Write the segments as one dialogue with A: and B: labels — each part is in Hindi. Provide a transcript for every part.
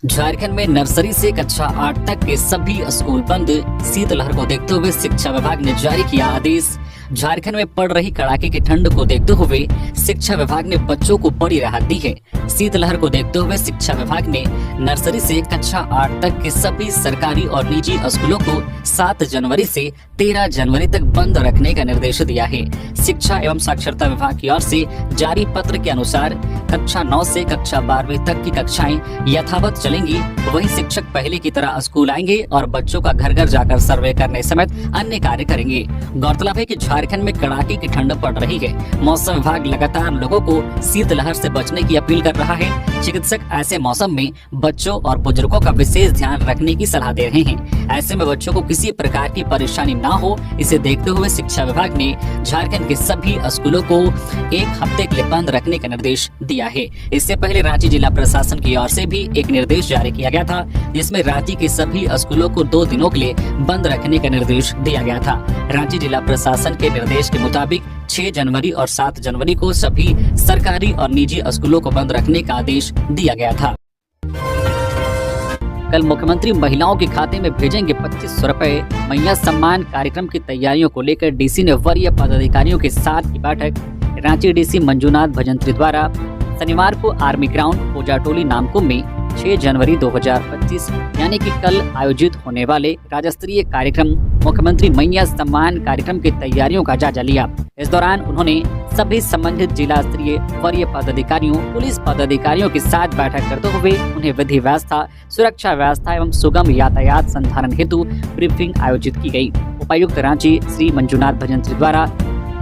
A: झारखंड में नर्सरी से कक्षा 8 तक के सभी स्कूल बंद। शीतलहर को देखते हुए शिक्षा विभाग ने जारी किया आदेश। झारखंड में पड़ रही कड़ाके की ठंड को देखते हुए शिक्षा विभाग ने बच्चों को बड़ी राहत दी है। शीतलहर को देखते हुए शिक्षा विभाग ने नर्सरी से कक्षा 8 तक के सभी सरकारी और निजी स्कूलों को 7 जनवरी से 13 जनवरी तक बंद रखने का निर्देश दिया है। शिक्षा एवं साक्षरता विभाग की ओर से जारी पत्र के अनुसार कक्षा 9 से कक्षा 12वीं तक की कक्षाएं यथावत चलेंगी। वहीं शिक्षक पहले की तरह स्कूल आएंगे और बच्चों का घर घर जाकर सर्वे करने समेत अन्य कार्य करेंगे। गौरतलब है कि झारखंड में कड़ाके की ठंड पड़ रही है। मौसम विभाग लगातार लोगों को शीतलहर से बचने की अपील कर रहा है। चिकित्सक ऐसे मौसम में बच्चों और बुजुर्गों का विशेष ध्यान रखने की सलाह दे रहे हैं। ऐसे में बच्चों को किसी प्रकार की परेशानी न हो, इसे देखते हुए शिक्षा विभाग ने झारखंड के सभी स्कूलों को 1 हफ्ते के लिए बंद रखने का निर्देश दिया है। इससे पहले रांची जिला प्रशासन की ओर से भी एक निर्देश जारी किया गया था, जिसमें रांची के सभी स्कूलों को 2 दिनों के लिए बंद रखने का निर्देश दिया गया था। रांची जिला प्रशासन के निर्देश के मुताबिक 6 जनवरी और 7 जनवरी को सभी सरकारी और निजी स्कूलों को बंद रखने का आदेश दिया गया था। कल मुख्यमंत्री महिलाओं के खाते में भेजेंगे 2500 रुपए। मैया सम्मान कार्यक्रम की तैयारियों को लेकर डीसी ने वरीय पदाधिकारियों के साथ की बैठक। रांची डीसी मंजूनाथ भजंत्री द्वारा शनिवार को आर्मी ग्राउंड कोजाटोली नामकुम में 6 जनवरी 2025 यानी कि कल आयोजित होने वाले राज्य स्तरीय कार्यक्रम मुख्यमंत्री मैया सम्मान कार्यक्रम की तैयारियों का जायजा लिया। इस दौरान उन्होंने सभी संबंधित जिला स्तरीय वरीय पदाधिकारियों, पुलिस पदाधिकारियों के साथ बैठक करते हुए उन्हें विधि व्यवस्था, सुरक्षा व्यवस्था एवं सुगम यातायात संधारण हेतु ब्रीफिंग आयोजित की गई। उपायुक्त रांची श्री मंजूनाथ भजंत्री द्वारा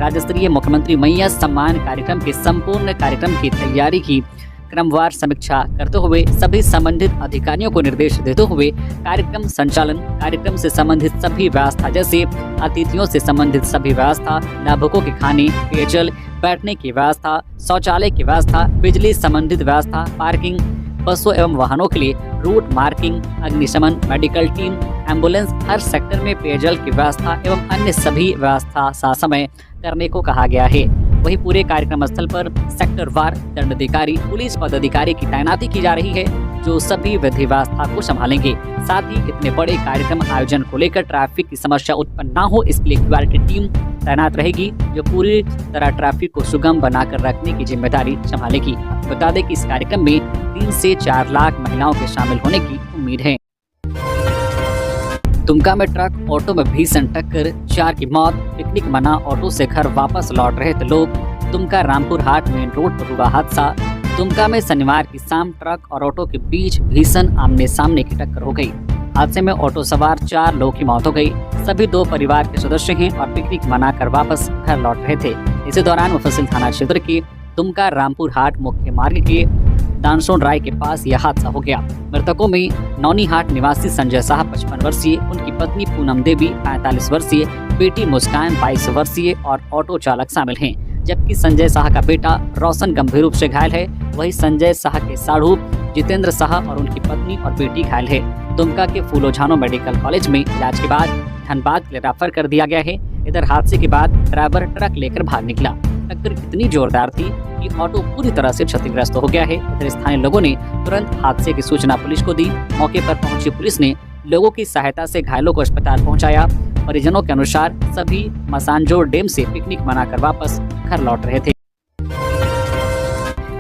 A: राज्य स्तरीय मुख्यमंत्री मैया सम्मान कार्यक्रम के संपूर्ण कार्यक्रम की तैयारी की क्रमवार समीक्षा करते हुए सभी संबंधित अधिकारियों को निर्देश देते हुए कार्यक्रम संचालन, कार्यक्रम से संबंधित सभी व्यवस्था जैसे अतिथियों से संबंधित सभी व्यवस्था, लाभुकों के खाने, पेयजल, बैठने की व्यवस्था, शौचालय की व्यवस्था, बिजली संबंधित व्यवस्था, पार्किंग, बसों एवं वाहनों के लिए रूट मार्किंग, अग्निशमन, मेडिकल टीम, एम्बुलेंस, हर सेक्टर में पेयजल की व्यवस्था एवं अन्य सभी व्यवस्था ससमय करने को कहा गया है। वहीं पूरे कार्यक्रम स्थल पर सेक्टर वार दंडाधिकारी, पुलिस पदाधिकारी की तैनाती की जा रही है, जो सभी विधि व्यवस्था को संभालेंगे। साथ ही इतने बड़े कार्यक्रम आयोजन को लेकर ट्रैफिक की समस्या उत्पन्न न हो, इसके लिए क्वालिटी टीम तैनात रहेगी, जो पूरी तरह ट्रैफिक को सुगम बनाकर रखने की जिम्मेदारी संभालेगी। बता दें कि इस कार्यक्रम में 3 से 4 लाख महिलाओं के शामिल होने की उम्मीद है। दुमका में ट्रक ऑटो में भीषण टक्कर, 4 की मौत। पिकनिक मना ऑटो से घर वापस लौट रहे थे लोग। दुमका रामपुर हाट मेन रोड पर हुआ हादसा। दुमका में शनिवार की शाम ट्रक और ऑटो के बीच भीषण आमने सामने की टक्कर हो गई। हादसे में ऑटो सवार 4 लोगों की मौत हो गई। सभी 2 परिवार के सदस्य हैं और पिकनिक मनाकर वापस घर लौट रहे थे। इसी दौरान मुफस्सिल थाना क्षेत्र के दुमका रामपुर हाट मुख्य मार्ग के दानसोन राय के पास यह हादसा हो गया। मृतकों में नौनीहाट निवासी संजय साह 55 वर्षीय, उनकी पत्नी पूनम देवी 45 वर्षीय, बेटी मुस्कान 22 वर्षीय और ऑटो चालक शामिल हैं। जबकि संजय साह का बेटा रोशन गंभीर रूप से घायल है। वहीं संजय साह के साढ़ू जितेंद्र साह और उनकी पत्नी और बेटी घायल है। दुमका के फूलोझानो मेडिकल कॉलेज में इलाज के बाद धनबाद के लिए रेफर कर दिया गया है। इधर हादसे के बाद ड्राइवर ट्रक लेकर भाग निकला। टक्कर इतनी जोरदार थी कि ऑटो पूरी तरह से क्षतिग्रस्त हो गया है। इधर स्थानीय लोगों ने तुरंत हादसे की सूचना पुलिस को दी। मौके पर पहुंची पुलिस ने लोगों की सहायता से घायलों को अस्पताल पहुंचाया। परिजनों के अनुसार सभी मसानजोर डैम से पिकनिक मनाकर वापस घर लौट रहे थे।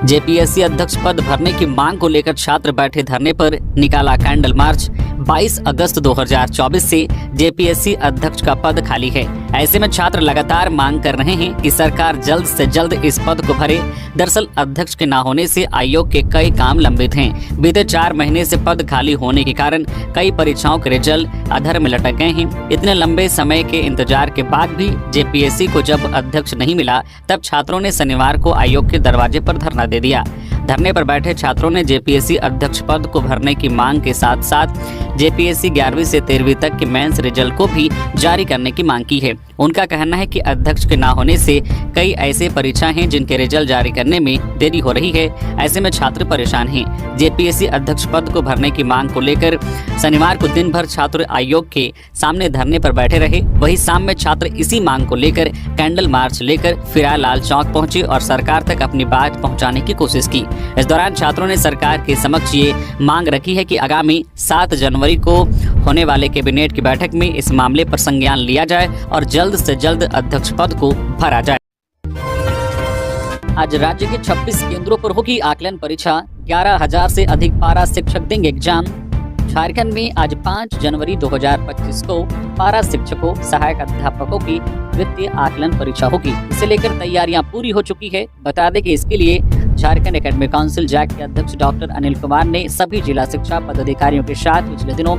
A: जेपीएससी अध्यक्ष पद भरने की मांग को लेकर छात्र बैठे धरने पर निकाला कैंडल मार्च। 22 अगस्त 2024 से जेपीएससी अध्यक्ष का पद खाली है। ऐसे में छात्र लगातार मांग कर रहे हैं कि सरकार जल्द से जल्द इस पद को भरे। दरअसल अध्यक्ष के न होने से आयोग के कई काम लंबित हैं। बीते 4 महीने से पद खाली होने के कारण कई परीक्षाओं के रिजल्ट अधर में लटक गए हैं। इतने लंबे समय के इंतजार के बाद भी जेपीएससी को जब अध्यक्ष नहीं मिला, तब छात्रों ने शनिवार को आयोग के दरवाजे पर धरना दे दिया। धरने पर बैठे छात्रों ने जेपीएससी अध्यक्ष पद को भरने की मांग के साथ साथ जेपीएससी 11वीं से 13वीं तक के मेंस रिजल्ट को भी जारी करने की मांग की है। उनका कहना है कि अध्यक्ष के न होने से कई ऐसे परीक्षा हैं जिनके रिजल्ट जारी करने में देरी हो रही है। ऐसे में छात्र परेशान हैं। जेपीएससी अध्यक्ष पद को भरने की मांग को लेकर शनिवार को दिन भर छात्र आयोग के सामने धरने पर बैठे रहे। वहीं शाम में छात्र इसी मांग को लेकर कैंडल मार्च लेकर फिरालाल चौक पहुंचे और सरकार तक अपनी बात पहुंचाने की कोशिश की। इस दौरान छात्रों ने सरकार के समक्ष ये मांग रखी है कि आगामी 7 जनवरी को होने वाले कैबिनेट की बैठक में इस मामले पर संज्ञान लिया जाए और जल्द से जल्द अध्यक्ष पद को भरा जाए। आज राज्य के 26 केंद्रों पर होगी आकलन परीक्षा। 11,000 से अधिक पारा शिक्षक देंगे एग्जाम। झारखंड में आज 5 जनवरी 2025 को पारा शिक्षकों, सहायक अध्यापकों की द्वितीय आकलन परीक्षा होगी। इसे लेकर तैयारियां पूरी हो चुकी है। बता दें कि इसके लिए झारखंड एकेडमिक काउंसिल जैक के अध्यक्ष डॉक्टर अनिल कुमार ने सभी जिला शिक्षा पदाधिकारियों के साथ पिछले दिनों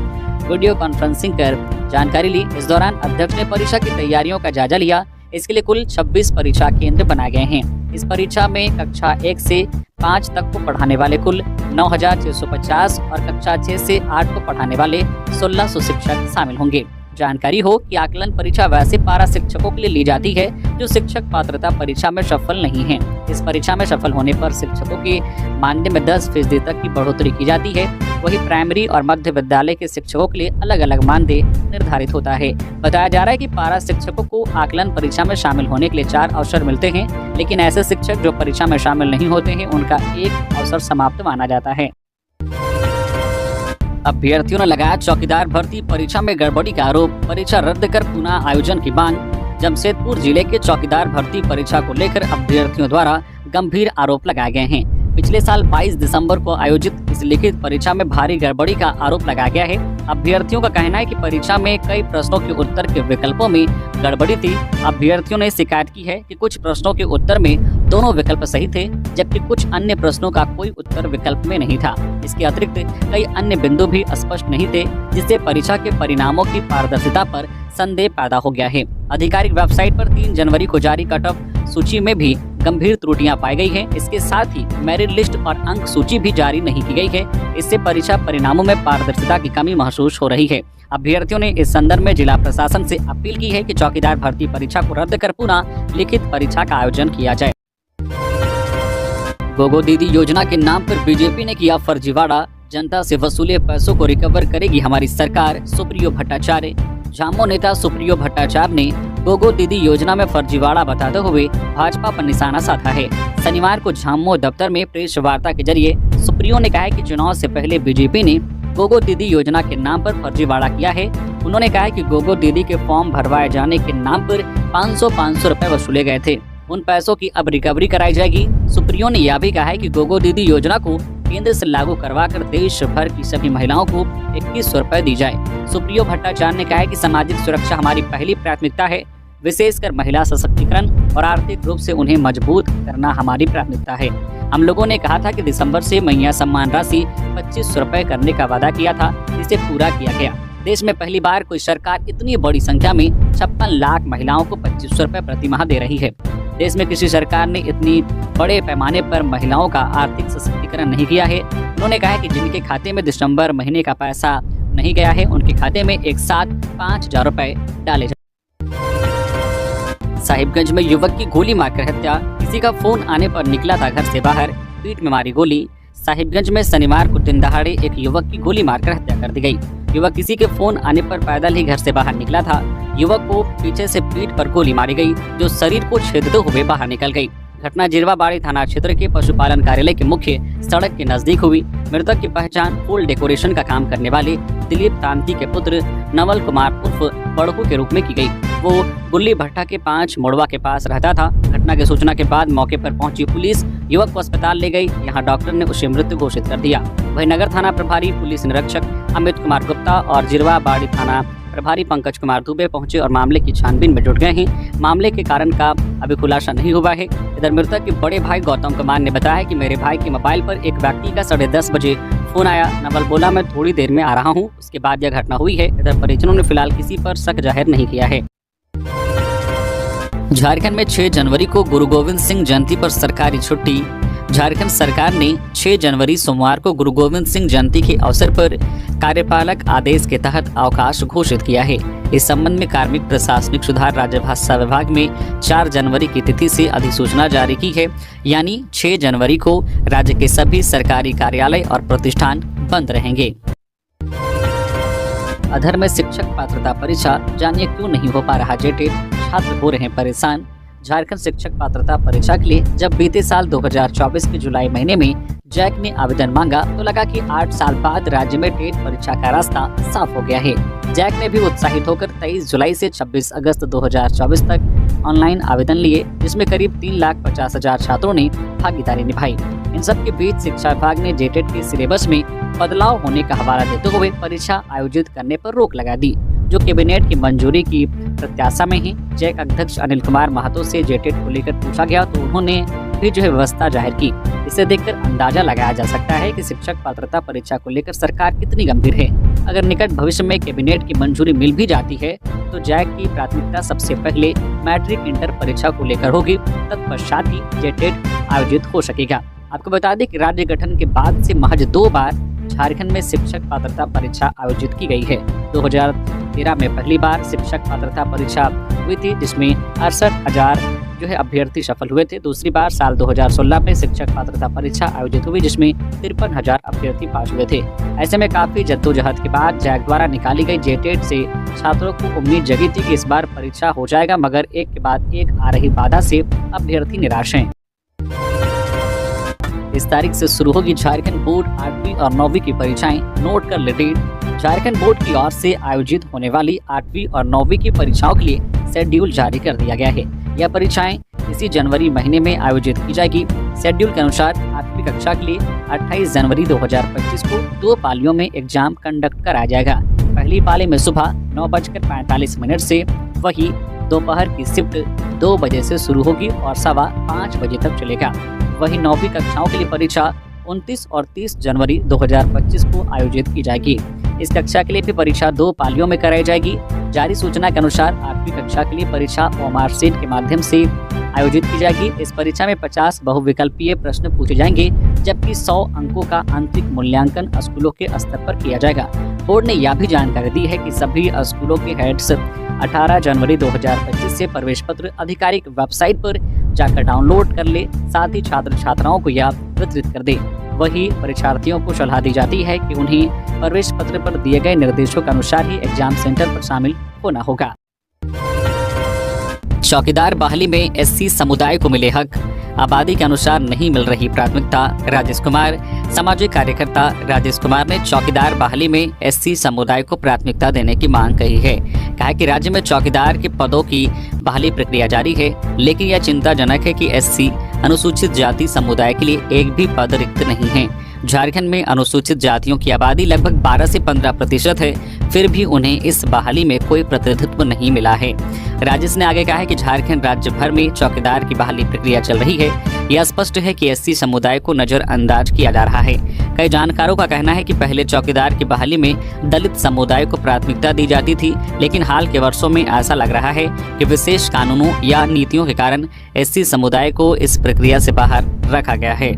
A: वीडियो कॉन्फ्रेंसिंग कर जानकारी ली। इस दौरान अध्यक्ष ने परीक्षा की तैयारियों का जायजा लिया। इसके लिए कुल 26 परीक्षा केंद्र बनाए गए हैं। इस परीक्षा में कक्षा 1 से 5 तक को पढ़ाने वाले कुल 9,650 और कक्षा 6 से 8 को पढ़ाने वाले 1,600 शिक्षक शामिल होंगे। जानकारी हो कि आकलन परीक्षा वैसे पारा शिक्षकों के लिए ली जाती है जो शिक्षक पात्रता परीक्षा में सफल नहीं है। इस परीक्षा में सफल होने पर शिक्षकों के मानदेय में 10% तक की बढ़ोतरी की जाती है। वही प्राइमरी और मध्य विद्यालय के शिक्षकों के लिए अलग अलग मानदेय निर्धारित होता है। बताया जा रहा है कि पारा शिक्षकों को आकलन परीक्षा में शामिल होने के लिए 4 अवसर मिलते हैं, लेकिन ऐसे शिक्षक जो परीक्षा में शामिल नहीं होते हैं उनका एक अवसर समाप्त माना जाता है। अभ्यर्थियों ने लगाया चौकीदार भर्ती परीक्षा में गड़बड़ी का आरोप। परीक्षा रद्द कर पुनः आयोजन की मांग। जमशेदपुर जिले के चौकीदार भर्ती परीक्षा को लेकर अभ्यर्थियों द्वारा गंभीर आरोप लगाए गए हैं। पिछले साल 22 दिसंबर को आयोजित इस लिखित परीक्षा में भारी गड़बड़ी का आरोप लगाया गया है। अभ्यर्थियों का कहना है कि परीक्षा में कई प्रश्नों के उत्तर के विकल्पों में गड़बड़ी थी। अभ्यर्थियों ने शिकायत की है कि कुछ प्रश्नों के उत्तर में दोनों विकल्प सही थे, जबकि कुछ अन्य प्रश्नों का कोई उत्तर विकल्प में नहीं था। इसके अतिरिक्त कई अन्य बिंदु भी स्पष्ट नहीं थे, जिससे परीक्षा के परिणामों की पारदर्शिता पर संदेह पैदा हो गया है। आधिकारिक वेबसाइट पर 3 जनवरी को जारी कट ऑफ सूची में भी गंभीर त्रुटियां पाई गई हैं। इसके साथ ही मेरिट लिस्ट और अंक सूची भी जारी नहीं की गई है। इससे परीक्षा परिणामों में पारदर्शिता की कमी महसूस हो रही है। अभ्यर्थियों ने इस संदर्भ में जिला प्रशासन से अपील की है कि चौकीदार भर्ती परीक्षा को रद्द कर पुनः लिखित परीक्षा का आयोजन किया जाए। गोगो दीदी योजना के नाम पर बीजेपी ने किया फर्जीवाड़ा। जनता से वसूले पैसों को रिकवर करेगी हमारी सरकार। सुप्रियो भट्टाचार्य। झामो नेता सुप्रियो भट्टाचार्य ने गोगो दीदी योजना में फर्जीवाड़ा बताते हुए भाजपा पर निशाना साधा है। शनिवार को झामो दफ्तर में प्रेस वार्ता के जरिए सुप्रियो ने कहा है कि चुनाव से पहले बीजेपी ने गोगो दीदी योजना के नाम पर फर्जीवाड़ा किया है। उन्होंने कहा है कि गोगो दीदी के फॉर्म भरवाए जाने के नाम पर 500 रुपए वसूले गए थे। उन पैसों की अब रिकवरी कराई जाएगी। सुप्रियो ने यह भी कहा है कि गोगो दीदी योजना को केंद्र से लागू करवाकर देश भर की सभी महिलाओं को 2100 रुपए दी जाए। सुप्रियो भट्टाचार्य ने कहा है कि सामाजिक सुरक्षा हमारी पहली प्राथमिकता है, विशेषकर महिला सशक्तिकरण और आर्थिक रूप से उन्हें मजबूत करना हमारी प्राथमिकता है। हम लोगों ने कहा था कि दिसंबर से मैया सम्मान राशि 2500 रुपए करने का वादा किया था, इसे पूरा किया गया। देश में पहली बार कोई सरकार इतनी बड़ी संख्या में 56 लाख महिलाओं को 2500 रुपए प्रति माह दे रही है। देश में किसी सरकार ने इतनी बड़े पैमाने पर महिलाओं का आर्थिक सशक्तिकरण नहीं किया है। उन्होंने कहा है कि जिनके खाते में दिसंबर महीने का पैसा नहीं गया है, उनके खाते में एक साथ 5000 रुपए डाले जाए। साहिबगंज में युवक की गोली मारकर हत्या। किसी का फोन आने पर निकला था घर से बाहर, पीठ में मारी गोली। साहिबगंज में शनिवार को दिन दहाड़े एक युवक की गोली मारकर हत्या कर दी गई। युवक किसी के फोन आने पर पैदल ही घर से बाहर निकला था। युवक को पीछे से पीठ पर गोली मारी गई, जो शरीर को छेदते हुए बाहर निकल गई। घटना जिरवाबाड़ी थाना क्षेत्र के पशुपालन कार्यालय के मुख्य सड़क के नजदीक हुई। मृतक की पहचान फूल डेकोरेशन का काम करने वाले दिलीप तांती के पुत्र नवल कुमार उर्फ बड़कू के रूप में की गई। वो गुल्ली भट्टा के 5 मोड़वा के पास रहता था। घटना की सूचना के बाद मौके पर पहुंची पुलिस युवक को अस्पताल ले गई। यहाँ डॉक्टर ने उसे मृत घोषित कर दिया। वहीं नगर थाना प्रभारी पुलिस निरीक्षक अमित कुमार गुप्ता और जिरवाबाड़ी थाना प्रभारी पंकज कुमार दुबे पहुंचे और मामले की छानबीन में जुट गए हैं। मामले के कारण का अभी खुलासा नहीं हुआ है। इधर मृतक के बड़े भाई गौतम कुमार ने बताया कि मेरे भाई के मोबाइल पर एक व्यक्ति का 10:30 बजे फोन आया। नवल बोला मैं थोड़ी देर में आ रहा हूं। उसके बाद यह घटना हुई है। इधर परिजनों ने फिलहाल किसी पर शक जाहिर नहीं किया है। झारखंड में 6 जनवरी को गुरु गोविंद सिंह जयंती पर सरकारी छुट्टी। झारखंड सरकार ने 6 जनवरी सोमवार को गुरु गोविंद सिंह जयंती के अवसर पर कार्यपालक आदेश के तहत अवकाश घोषित किया है। इस संबंध में कार्मिक प्रशासनिक सुधार राज्य भाषा विभाग में 4 जनवरी की तिथि से अधिसूचना जारी की है। यानी 6 जनवरी को राज्य के सभी सरकारी कार्यालय और प्रतिष्ठान बंद रहेंगे। अधर में शिक्षक पात्रता परीक्षा, जानिए क्यों नहीं हो पा रहा जेटेट, छात्र हो रहे हैं परेशान। झारखंड शिक्षक पात्रता परीक्षा के लिए जब बीते साल 2024 के जुलाई महीने में जैक ने आवेदन मांगा तो लगा कि 8 साल बाद राज्य में टेट परीक्षा का रास्ता साफ हो गया है। जैक ने भी उत्साहित होकर 23 जुलाई से 26 अगस्त 2024 तक ऑनलाइन आवेदन लिए, जिसमें करीब 3,50,000 छात्रों ने भागीदारी निभाई। इन सब के बीच शिक्षा विभाग ने जेटेट के सिलेबस में बदलाव होने का हवाला देते हुए परीक्षा आयोजित करने पर रोक लगा दी, जो कैबिनेट की मंजूरी की प्रत्याशा में है। जैक अध्यक्ष अनिल कुमार महतो से जेटेट को लेकर पूछा गया तो उन्होंने भी व्यवस्था जाहिर की। इसे देखकर अंदाजा लगाया जा सकता है कि शिक्षक पात्रता परीक्षा को लेकर सरकार कितनी गंभीर है। अगर निकट भविष्य में कैबिनेट की मंजूरी मिल भी जाती है तो जैक की प्राथमिकता सबसे पहले मैट्रिक इंटर परीक्षा को लेकर होगी, तत्पश्चात ही जेटेट आयोजित हो सकेगा। आपको बता दें कि राज्य गठन के बाद से महज 2 बार झारखंड में शिक्षक पात्रता परीक्षा आयोजित की गई है। 2013 में पहली बार शिक्षक पात्रता परीक्षा हुई थी, जिसमें 68,000 अभ्यर्थी सफल हुए थे। दूसरी बार साल 2016 में शिक्षक पात्रता परीक्षा आयोजित हुई, जिसमें 53,000 अभ्यर्थी पास हुए थे। ऐसे में काफी जद्दोजहद के बाद जैक द्वारा निकाली गई जेटेट से छात्रों को उम्मीद जगी थी कि इस बार परीक्षा हो जाएगा, मगर एक के बाद एक आ रही बाधा से अभ्यर्थी निराश हैं। इस तारीख से शुरू होगी झारखंड बोर्ड 8वीं और 9वीं की परीक्षाएं। नोट कर ले डेट। झारखंड बोर्ड की ओर से आयोजित होने वाली 8वीं और 9वीं की परीक्षाओं के लिए शेड्यूल जारी कर दिया गया है। यह परीक्षाएं इसी जनवरी महीने में आयोजित की जाएगी। शेड्यूल के अनुसार 8वीं कक्षा के लिए 28 जनवरी 2025 को 2 पालियों में एग्जाम कंडक्ट कराया जाएगा। पहली पाली में सुबह 9:45 से, वही दोपहर की शिफ्ट 2 बजे से शुरू होगी और 5:15 बजे तक चलेगा। वही 9वीं कक्षाओं के लिए परीक्षा 29 और 30 जनवरी 2025 को आयोजित की जाएगी। इस कक्षा के लिए भी परीक्षा 2 पालियों में कराई जाएगी। जारी सूचना के अनुसार 8वीं कक्षा के लिए परीक्षा ओएमआर शीट के माध्यम से आयोजित की जाएगी। इस परीक्षा में 50 बहुविकल्पीय प्रश्न पूछे जाएंगे, जबकि 100 अंकों का आंतरिक मूल्यांकन स्कूलों के स्तर पर किया जाएगा। बोर्ड ने यह भी जानकारी दी है कि सभी स्कूलों के हेड्स 18 जनवरी 2025 से प्रवेश पत्र आधिकारिक वेबसाइट पर जाकर डाउनलोड कर ले, साथ ही छात्र छात्राओं को यह वितरित कर दे। वही परीक्षार्थियों को सलाह दी जाती है कि उन्हें प्रवेश पत्र पर दिए गए निर्देशों के अनुसार ही एग्जाम सेंटर पर शामिल होना होगा। चौकीदार बहाली में एससी समुदाय को मिले हक। आबादी के अनुसार नहीं मिल रही प्राथमिकता। राजेश कुमार। सामाजिक कार्यकर्ता राजेश कुमार ने चौकीदार बहाली में एससी समुदाय को प्राथमिकता देने की मांग कही है। कहा कि राज्य में चौकीदार के पदों की बहाली प्रक्रिया जारी है, लेकिन यह चिंताजनक है कि एससी अनुसूचित जाति समुदाय के लिए एक भी पद रिक्त नहीं है। झारखंड में अनुसूचित जातियों की आबादी लगभग 12 से 15% है, फिर भी उन्हें इस बहाली में कोई प्रतिनिधित्व नहीं मिला है। राजेश ने आगे कहा है कि झारखंड राज्य भर में चौकीदार की बहाली प्रक्रिया चल रही है। यह स्पष्ट है कि एससी समुदाय को नजरअंदाज किया जा रहा है। कई जानकारों का कहना है कि पहले चौकीदार की बहाली में दलित समुदाय को प्राथमिकता दी जाती थी, लेकिन हाल के वर्षों में ऐसा लग रहा है कि विशेष कानूनों या नीतियों के कारण एससी समुदाय को इस प्रक्रिया से बाहर रखा गया है।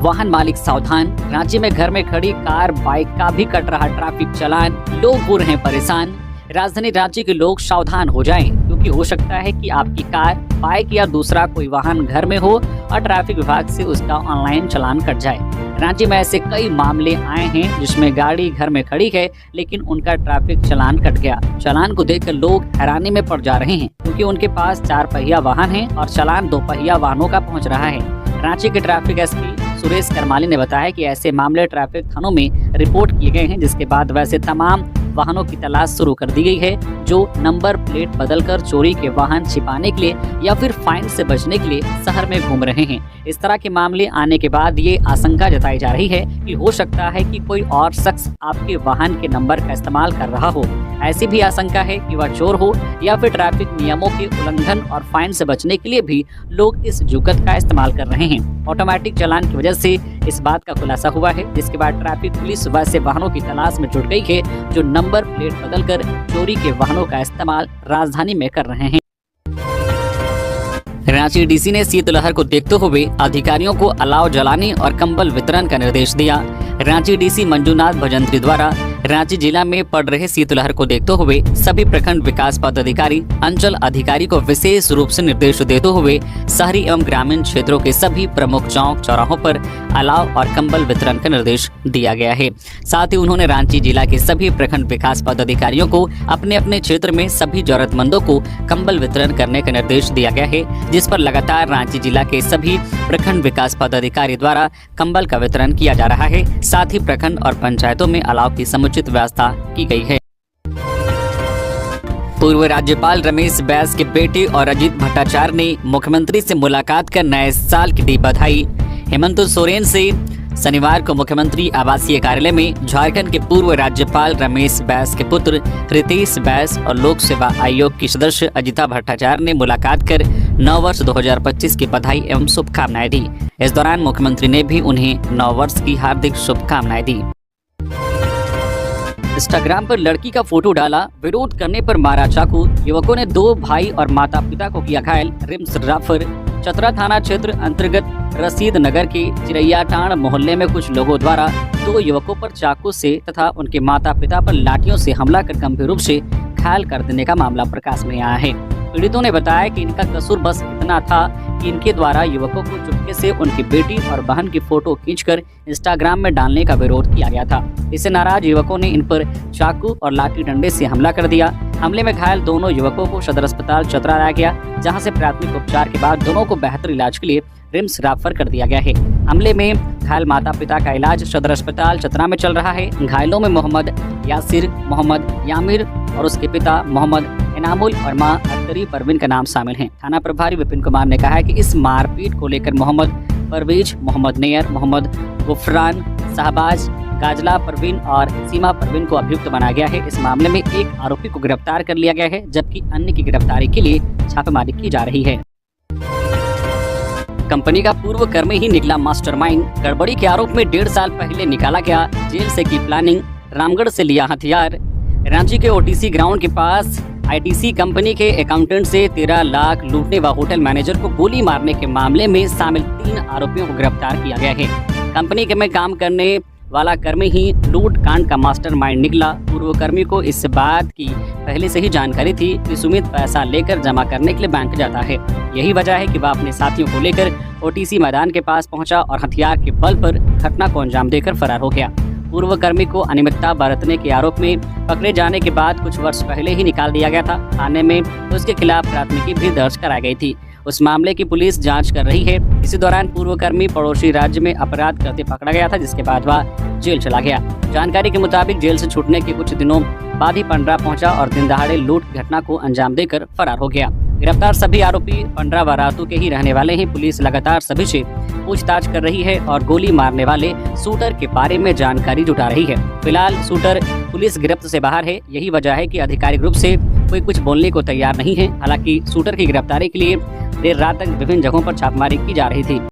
A: वाहन मालिक सावधान। रांची में घर में खड़ी कार बाइक का भी कट रहा ट्रैफिक चालान, लोग हो रहे हैं परेशान। राजधानी रांची के लोग सावधान हो जाएं, क्योंकि हो सकता है कि आपकी कार, बाइक या दूसरा कोई वाहन घर में हो और ट्रैफिक विभाग से उसका ऑनलाइन चालान कट जाए। रांची में ऐसे कई मामले आए हैं जिसमें गाड़ी घर में खड़ी है, लेकिन उनका ट्रैफिक चालान कट गया। चालान को देखकर लोग हैरानी में पड़ जा रहे हैं, क्योंकि उनके पास 4 पहिया वाहन है और चालान 2 पहिया वाहनों का पहुंच रहा है। रांची के ट्रैफिक एसपी सुरेश करमाली ने बताया कि ऐसे मामले ट्रैफिक थानों में रिपोर्ट किए गए हैं, जिसके बाद वैसे तमाम वाहनों की तलाश शुरू कर दी गई है जो नंबर प्लेट बदलकर चोरी के वाहन छिपाने के लिए या फिर फाइन से बचने के लिए शहर में घूम रहे हैं। इस तरह के मामले आने के बाद ये आशंका जताई जा रही है कि हो सकता है कि कोई और शख्स आपके वाहन के नंबर का इस्तेमाल कर रहा हो। ऐसी भी आशंका है कि वह चोर हो या फिर ट्रैफिक नियमों के उल्लंघन और फाइन से बचने के लिए भी लोग इस जुगत का इस्तेमाल कर रहे हैं। ऑटोमेटिक चालान की वजह से इस बात का खुलासा हुआ है, जिसके बाद ट्रैफिक पुलिस वैसे वाहनों की तलाश में जुट गई है जो नंबर प्लेट बदलकर चोरी के वाहनों का इस्तेमाल राजधानी में कर रहे हैं। रांची डीसी ने शीतलहर को देखते हुए अधिकारियों को अलाव जलाने और कंबल वितरण का निर्देश दिया। रांची डीसी मंजूनाथ भजंत्री द्वारा रांची जिला में पड़ रहे शीतलहर को देखते हुए सभी प्रखंड विकास पदाधिकारी, अंचल अधिकारी को विशेष रूप से निर्देश देते हुए शहरी एवं ग्रामीण क्षेत्रों के सभी प्रमुख चौक चौराहों पर अलाव और कंबल वितरण का निर्देश दिया गया है। साथ ही उन्होंने रांची जिला के सभी प्रखंड विकास पदाधिकारियों को अपने अपने क्षेत्र में सभी जरूरतमंदों को कंबल वितरण करने का निर्देश दिया गया है, जिस पर लगातार रांची जिला के सभी प्रखंड विकास पदाधिकारी द्वारा कंबल का वितरण किया जा रहा है। साथ ही प्रखंड और पंचायतों में अलाव की समुचित व्यवस्था की गई है। पूर्व राज्यपाल रमेश बैस के बेटे और अजीत भट्टाचार्य ने मुख्यमंत्री से मुलाकात कर नए साल की दी बधाई। हेमंत सोरेन से शनिवार को मुख्यमंत्री आवासीय कार्यालय में झारखंड के पूर्व राज्यपाल रमेश बैस के पुत्र रितेश बैस और लोक सेवा आयोग की सदस्य अजिता भट्टाचार्य ने मुलाकात कर नव वर्ष 2025 की बधाई एवं शुभकामनाएं दी। इस दौरान मुख्यमंत्री ने भी उन्हें नव वर्ष की हार्दिक शुभकामनाएं दी। इंस्टाग्राम पर लड़की का फोटो डाला, विरोध करने पर मारा चाकू। युवकों ने 2 भाई और माता पिता को किया घायल। रिम्स राफर चतरा थाना क्षेत्र अंतर्गत रशीद नगर के चिरैयाटांड मोहल्ले में कुछ लोगों द्वारा 2 युवकों पर चाकू से तथा उनके माता पिता पर लाठियों से हमला कर गंभीर रूप से घायल कर देने का मामला प्रकाश में आया है। पीड़ितों ने बताया कि इनका कसूर बस इतना था कि इनके द्वारा युवकों को चुपके से उनकी बेटी और बहन की फोटो खींचकर इंस्टाग्राम में डालने का विरोध किया गया था। इससे नाराज युवकों ने इन पर चाकू और लाठी डंडे से हमला कर दिया। हमले में घायल दोनों युवकों को सदर अस्पताल चतरा लाया गया, जहां से प्राथमिक उपचार के बाद दोनों को बेहतर इलाज के लिए रिम्स रेफर कर दिया गया है। हमले में घायल माता पिता का इलाज सदर अस्पताल चतरा में चल रहा है। घायलों में मोहम्मद यासिर, मोहम्मद यामिर और उसके पिता मोहम्मद इनामुल और मां अख्तरी परवीन का नाम शामिल हैं। थाना प्रभारी विपिन कुमार ने कहा है कि इस मारपीट को लेकर मोहम्मद परवेज, मोहम्मद नेयर, मोहम्मद गुफरान, शाहबाज, गाजला परवीन और सीमा परवीन को अभियुक्त बनाया गया है। इस मामले में एक आरोपी को गिरफ्तार कर लिया गया है, जबकि अन्य की गिरफ्तारी के लिए छापेमारी की जा रही है। कंपनी का पूर्व कर्मी ही निकला मास्टरमाइंड। गड़बड़ी के आरोप में 1.5 साल पहले निकाला गया जेल से की प्लानिंग, रामगढ़ से लिया हथियार। रांची के ओटीसी ग्राउंड के पास आईटीसी कंपनी के अकाउंटेंट से 13 लाख लूटने व होटल मैनेजर को गोली मारने के मामले में शामिल 3 आरोपियों को गिरफ्तार किया गया है। कंपनी के में काम करने वाला कर्मी ही लूट कांड का मास्टरमाइंड निकला। पूर्व कर्मी को इस बात की पहले से ही जानकारी थी कि सुमित पैसा लेकर जमा करने के लिए बैंक जाता है। यही वजह है कि वह अपने साथियों को लेकर ओटीसी मैदान के पास पहुंचा और हथियार के बल पर घटना को अंजाम देकर फरार हो गया। पूर्व कर्मी को अनियमितता बरतने के आरोप में पकड़े जाने के बाद कुछ वर्ष पहले ही निकाल दिया गया था। थाने में उसके खिलाफ प्राथमिकी भी दर्ज कराई गई थी। उस मामले की पुलिस जांच कर रही है। इसी दौरान पूर्व कर्मी पड़ोसी राज्य में अपराध करते पकड़ा गया था, जिसके बाद वह जेल चला गया। जानकारी के मुताबिक जेल से छूटने के कुछ दिनों बाद ही पंडरा पहुंचा और दिन दहाड़े लूट घटना को अंजाम देकर फरार हो गया। गिरफ्तार सभी आरोपी पंडरा व रातू के ही रहने वाले हैं। पुलिस लगातार सभी से पूछताछ कर रही है और गोली मारने वाले शूटर के बारे में जानकारी जुटा रही है। फिलहाल शूटर पुलिस गिरफ्त से बाहर है। यही वजह है कि आधिकारिक रूप से कोई कुछ बोलने को तैयार नहीं है। हालांकि शूटर की गिरफ्तारी के लिए देर रात तक विभिन्न जगहों पर छापेमारी की जा रही थी।